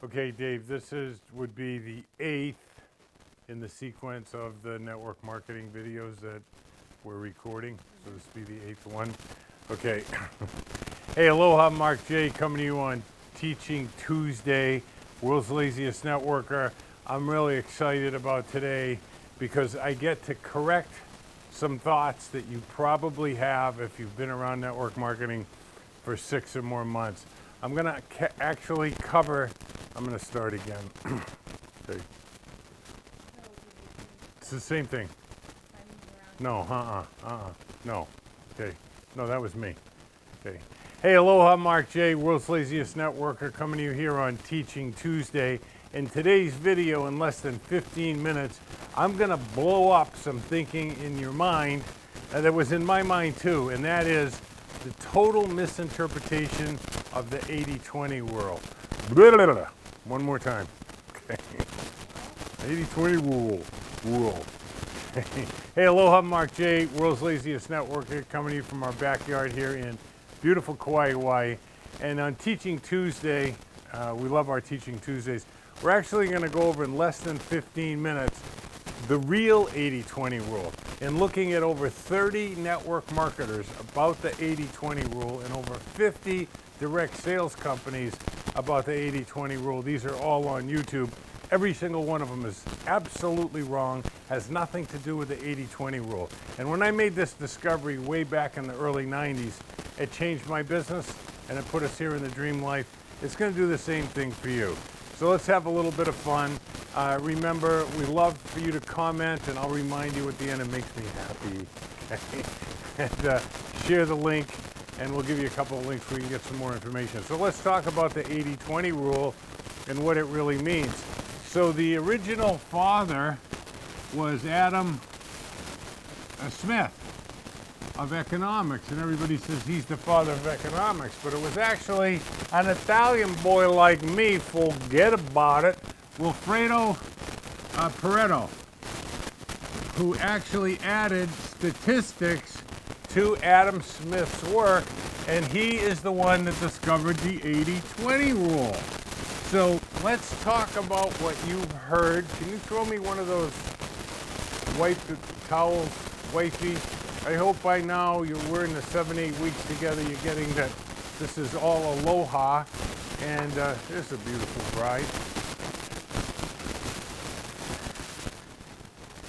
Okay, Dave, would be the 8th in the sequence of the network marketing videos that we're recording. So this will be the 8th one. Okay. Hey, aloha, Mark J. coming to you on Teaching Tuesday, World's Laziest Networker. I'm really excited about today because I get to correct some thoughts that you probably have if you've been around network marketing for 6 or more months. I'm going to actually cover, I'm going to start again. Okay. It's the same thing. No, no. Okay. No, that was me. Okay. Hey, aloha, Mark J, World's Laziest Networker, coming to you here on Teaching Tuesday. In today's video, in less than 15 minutes, I'm going to blow up some thinking in your mind that was in my mind too, and that is the total misinterpretation of the 80-20 world. Blah, blah, blah. One more time. Okay. 80-20 rule. Hey, aloha, Mark J, World's Laziest Networker, coming to you from our backyard here in beautiful Kauai, Hawaii. And on Teaching Tuesday, we love our Teaching Tuesdays. We're actually going to go over in less than 15 minutes the real 80-20 rule, and looking at over 30 network marketers about the 80-20 rule and over 50 direct sales companies about the 80-20 rule. These are all on YouTube. Every single one of them is absolutely wrong, has nothing to do with the 80-20 rule. And when I made this discovery way back in the early 90s, it changed my business and it put us here in the dream life. It's going to do the same thing for you. So let's have a little bit of fun. Remember, we love for you to comment, and I'll remind you at the end, it makes me happy. And share the link, and we'll give you a couple of links where you can get some more information. So let's talk about the 80-20 rule and what it really means. So the original father was Adam Smith of economics, and everybody says he's the father of economics, but it was actually an Italian boy like me, forget about it, Wilfredo Pareto, who actually added statistics to Adam Smith's work, and he is the one that discovered the 80-20 rule. So let's talk about what you've heard. Can you throw me one of those wipe towels, wifey? I hope by now we're in the 7-8 weeks together, you're getting that this is all aloha, and there's a beautiful bride.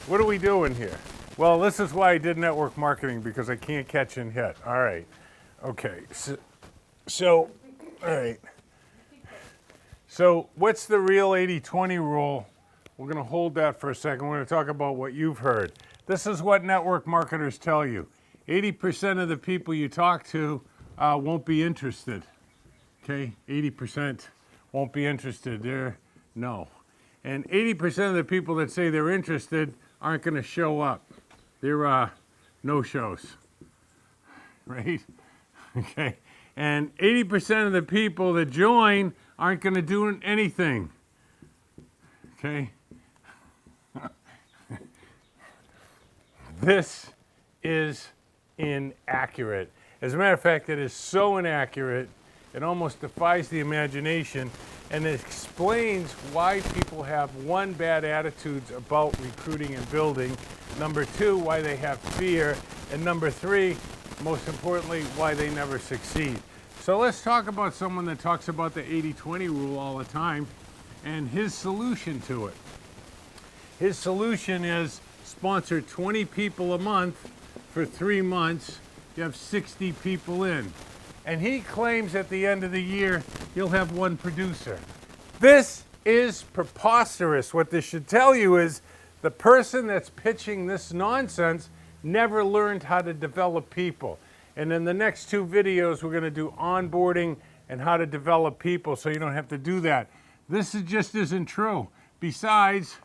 What are we doing here? Well, this is why I did network marketing, because I can't catch and hit. All right. Okay. So all right. So what's the real 80-20 rule? We're going to hold that for a second. We're going to talk about what you've heard. This is what network marketers tell you. 80% of the people you talk to won't be interested. Okay, 80% won't be interested. No. And 80% of the people that say they're interested aren't going to show up. They're no-shows, right? Okay. And 80% of the people that join aren't going to do anything. Okay. This is inaccurate. As a matter of fact, it is so inaccurate, it almost defies the imagination, and it explains why people have, one, bad attitudes about recruiting and building, number two, why they have fear, and number three, most importantly, why they never succeed. So let's talk about someone that talks about the 80-20 rule all the time and his solution to it. His solution is sponsor 20 people a month for 3 months. You have 60 people in. And he claims at the end of the year, you'll have 1 producer. This is preposterous. What this should tell you is the person that's pitching this nonsense never learned how to develop people. And in the next 2 videos, we're going to do onboarding and how to develop people so you don't have to do that. This just isn't true. Besides,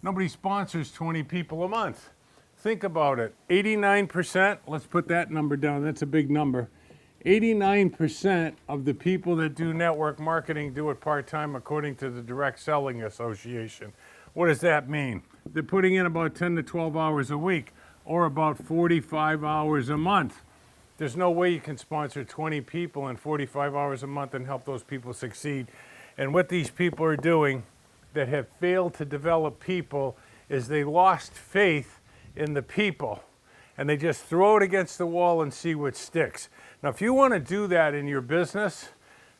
nobody sponsors 20 people a month. Think about it. 89%, let's put that number down. That's a big number. 89% of the people that do network marketing do it part-time according to the Direct Selling Association. What does that mean? They're putting in about 10 to 12 hours a week or about 45 hours a month. There's no way you can sponsor 20 people in 45 hours a month and help those people succeed. And what these people are doing that have failed to develop people is they lost faith in the people, and they just throw it against the wall and see what sticks. Now, if you want to do that in your business,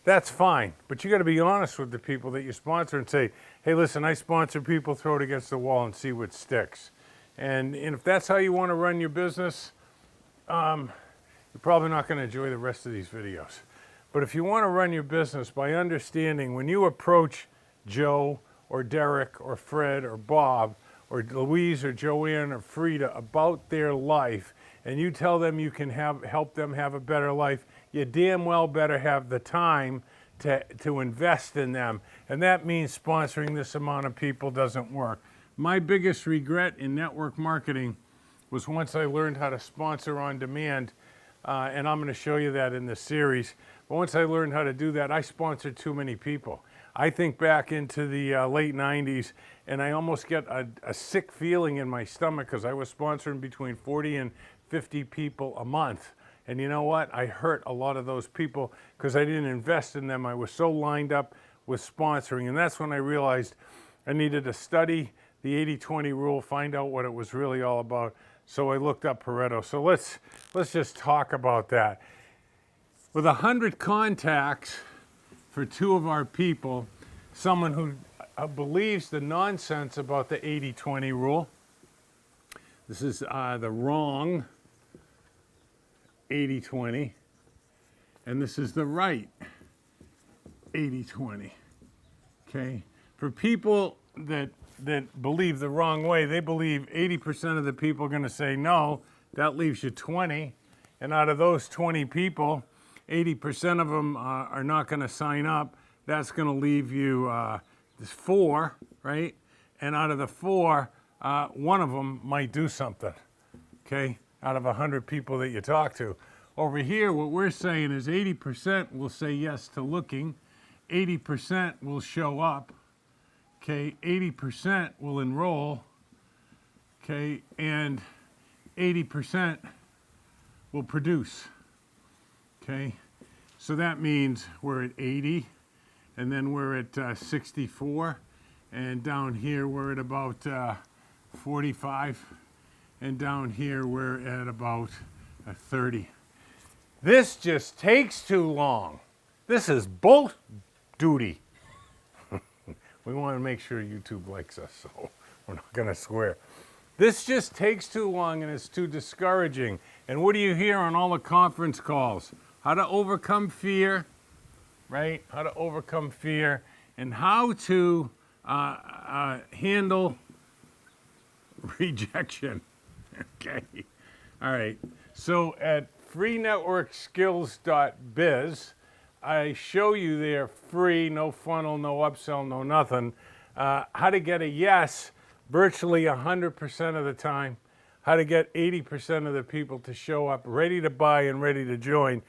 that's fine, but you got to be honest with the people that you sponsor and say, hey, listen, I sponsor people, throw it against the wall and see what sticks. And if that's how you want to run your business, you're probably not going to enjoy the rest of these videos. But if you want to run your business by understanding when you approach Joe or Derek or Fred or Bob or Louise or Joanne or Frida about their life, and you tell them you can help them have a better life, you damn well better have the time to invest in them. And that means sponsoring this amount of people doesn't work. My biggest regret in network marketing was once I learned how to sponsor on demand, and I'm going to show you that in this series. But once I learned how to do that, I sponsored too many people. I think back into the late 90s, and I almost get a sick feeling in my stomach because I was sponsoring between 40 and 50 people a month. And you know what? I hurt a lot of those people because I didn't invest in them. I was so lined up with sponsoring. And that's when I realized I needed to study the 80-20 rule, find out what it was really all about. So I looked up Pareto. So let's just talk about that. With 100 contacts for 2 of our people, someone who believes the nonsense about the 80-20 rule. This is the wrong 80-20, and this is the right 80-20. Okay? For people that believe the wrong way, they believe 80% of the people are going to say no. That leaves you 20, and out of those 20 people, 80% of them are not going to sign up. That's going to leave you 4, right? And out of the 4, one of them might do something, okay? Out of 100 people that you talk to. Over here, what we're saying is 80% will say yes to looking, 80% will show up, okay? 80% will enroll, okay? And 80% will produce. Okay, so that means we're at 80, and then we're at 64, and down here we're at about 45, and down here we're at about 30. This just takes too long. This is both duty. We want to make sure YouTube likes us, so we're not going to swear. This just takes too long and it's too discouraging. And what do you hear on all the conference calls? How to overcome fear, right? How to overcome fear and how to handle rejection. Okay. All right. So at freenetworkskills.biz, I show you there free, no funnel, no upsell, no nothing, how to get a yes virtually 100% of the time, how to get 80% of the people to show up ready to buy and ready to join.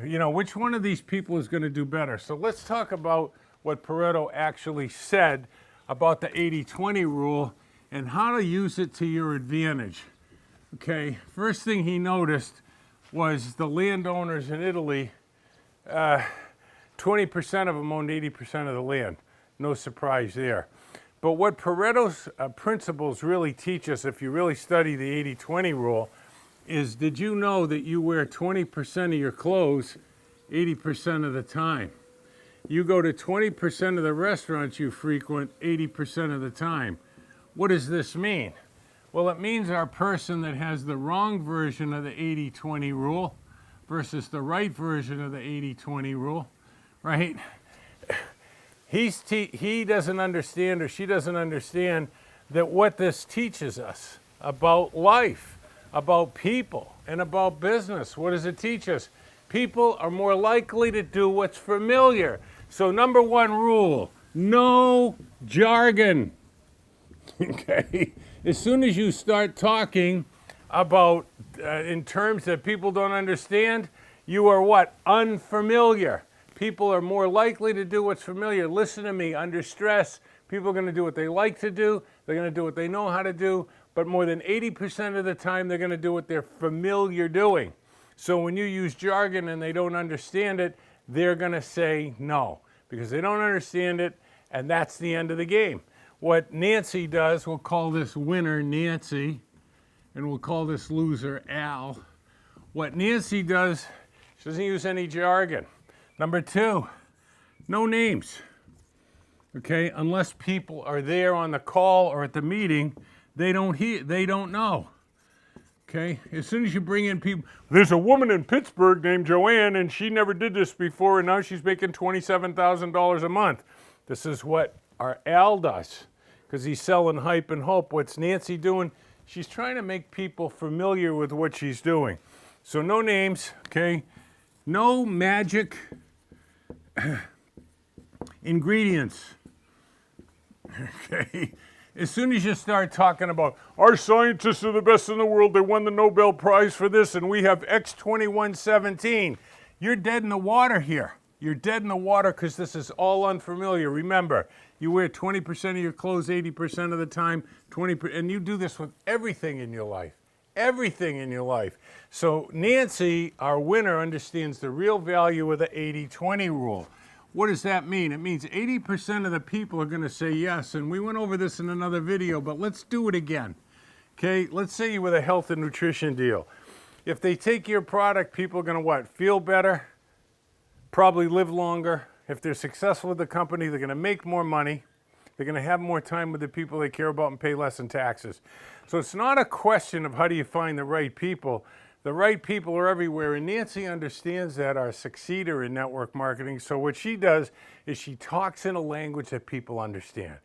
You know, which one of these people is going to do better? So let's talk about what Pareto actually said about the 80-20 rule and how to use it to your advantage. Okay, first thing he noticed was the landowners in Italy, 20% of them owned 80% of the land. No surprise there. But what Pareto's principles really teach us, if you really study the 80-20 rule, is did you know that you wear 20% of your clothes 80% of the time? You go to 20% of the restaurants you frequent 80% of the time. What does this mean? Well, it means our person that has the wrong version of the 80-20 rule versus the right version of the 80-20 rule, right? He doesn't understand, or she doesn't understand, that what this teaches us about life, about people, and about business. What does it teach us? People are more likely to do what's familiar. So number 1 rule, no jargon. Okay? As soon as you start talking about in terms that people don't understand, you are what? Unfamiliar. People are more likely to do what's familiar. Listen to me, under stress, people are going to do what they like to do. They're going to do what they know how to do. But more than 80% of the time, they're going to do what they're familiar doing. So when you use jargon and they don't understand it, they're going to say no. because they don't understand it, and that's the end of the game. What Nancy does, we'll call this winner Nancy, and we'll call this loser Al. What Nancy does, she doesn't use any jargon. Number two, no names. Okay, unless people are there on the call or at the meeting, they don't know. Okay, as soon as you bring in people, there's a woman in Pittsburgh named Joanne, and she never did this before, and now she's making $27,000 a month. This is what our Al does, because he's selling hype and hope. What's Nancy doing? She's trying to make people familiar with what she's doing. So no names, okay? No magic ingredients. Okay? As soon as you start talking about our scientists are the best in the world, they won the Nobel Prize for this, and we have X2117, you're dead in the water here. You're dead in the water because this is all unfamiliar. Remember, you wear 20% of your clothes 80% of the time, 20%, and you do this with everything in your life. Everything in your life. So Nancy, our winner, understands the real value of the 80-20 rule. What does that mean? It means 80% of the people are going to say yes, and we went over this in another video, but let's do it again. Okay, let's say you're with a health and nutrition deal. If they take your product, people are going to what? Feel better, probably live longer. If they're successful with the company, they're going to make more money. They're going to have more time with the people they care about and pay less in taxes. So it's not a question of how do you find the right people. The right people are everywhere, and Nancy understands that, our succeeder in network marketing. So what she does is she talks in a language that people understand,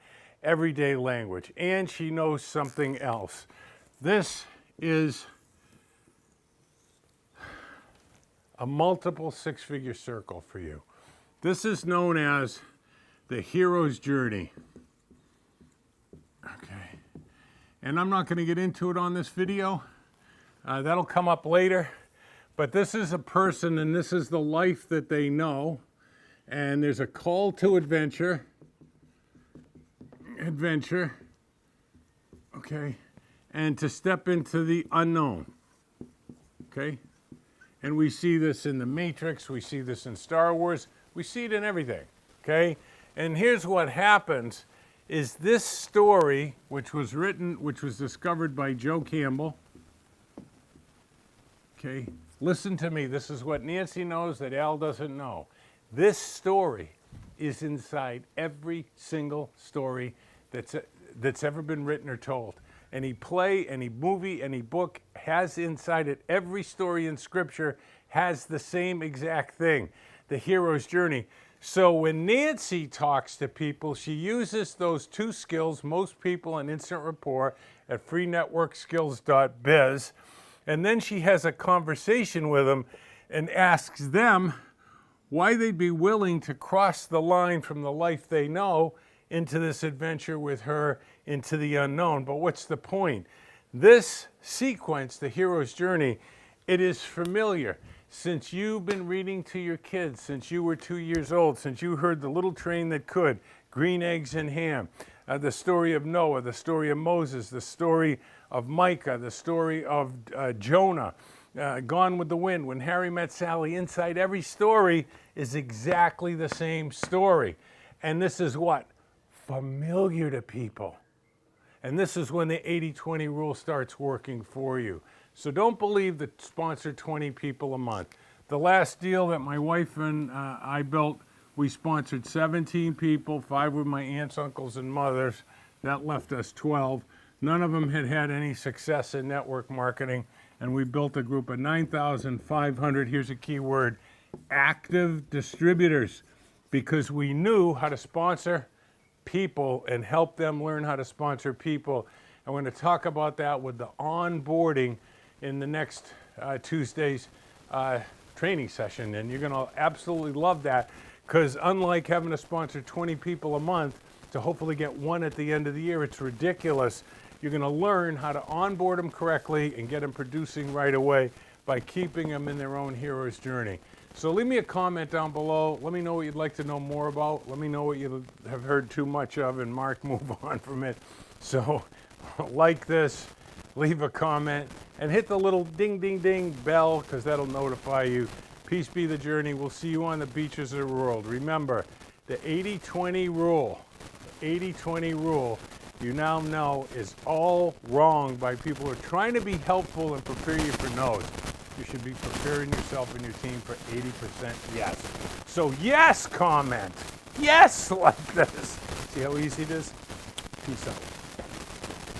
everyday language, and she knows something else. This is a multiple six-figure circle for you. This is known as the hero's journey. Okay, and I'm not going to get into it on this video. That'll come up later, but this is a person and this is the life that they know, and there's a call to adventure, okay, and to step into the unknown, okay, and we see this in the Matrix, we see this in Star Wars, we see it in everything, okay, and here's what happens is this story, which was discovered by Joe Campbell. Okay, listen to me. This is what Nancy knows that Al doesn't know. This story is inside every single story that's ever been written or told. Any play, any movie, any book has inside it. Every story in Scripture has the same exact thing, the hero's journey. So when Nancy talks to people, she uses those two skills, most people in instant rapport at freenetworkskills.biz. And then she has a conversation with them and asks them why they'd be willing to cross the line from the life they know into this adventure with her into the unknown. But what's the point? This sequence, the hero's journey, it is familiar. Since you've been reading to your kids, since you were 2 years old, since you heard The Little Train That Could, Green Eggs and Ham, the story of Noah, the story of Moses, the story of Micah, the story of Jonah, Gone with the Wind, When Harry Met Sally. Inside every story is exactly the same story. And this is what? Familiar to people. And this is when the 80-20 rule starts working for you. So don't believe that sponsor 20 people a month. The last deal that my wife and I built, we sponsored 17 people, 5 with my aunts, uncles, and mothers. That left us 12. None of them had had any success in network marketing, and we built a group of 9,500, here's a key word, active distributors, because we knew how to sponsor people and help them learn how to sponsor people. I'm going to talk about that with the onboarding in the next Tuesday's training session, and you're going to absolutely love that, because unlike having to sponsor 20 people a month to hopefully get one at the end of the year, it's ridiculous. You're going to learn how to onboard them correctly and get them producing right away by keeping them in their own hero's journey. So leave me a comment down below. Let me know what you'd like to know more about. Let me know what you have heard too much of, and Mark, move on from it. So like this, leave a comment, and hit the little ding, ding, ding bell, because that'll notify you. Peace be the journey. We'll see you on the beaches of the world. Remember, The 80-20 rule. The 80-20 rule, you now know, is all wrong by people who are trying to be helpful and prepare you for no's. You should be preparing yourself and your team for 80% yes. So yes, comment. Yes, like this. See how easy it is? Peace out.